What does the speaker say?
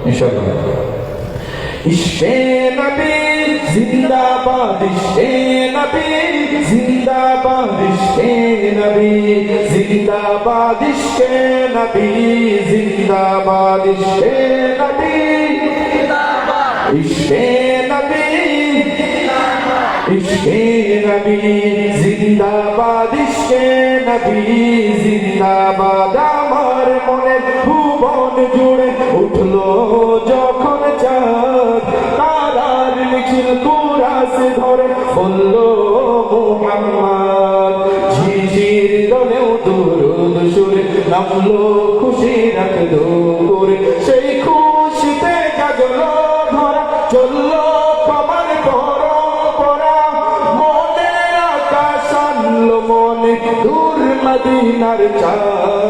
ইনশাআল্লাহ। ইশকে নবী জিন্দাবাদ, ইশকে নবী জিন্দাবাদ, ইশকে নবী জিন্দাবাদ, ইশকে নবী জিন্দাবাদ, ইশকে নবী জিন্দাবাদ, ইশকে নবী ইশকে নবী জিন্দাবাদ, ইশকে নবী জিন্দাবাদ। আমার মনের ভুবন জুড়ে উঠলো যখন চাঁদ, তারার নিখিল কুরাসে ধরে বললো মুহাম্মদ। ঝিঝির দলেও দুরুদ সুরে নামলো খুশির এক দোর, সেই খুশিতে জাগলো ধরা চললো কমার পরম্পরা। মনে আকাশ আনলো মনে দূর মদিনার চাঁদ।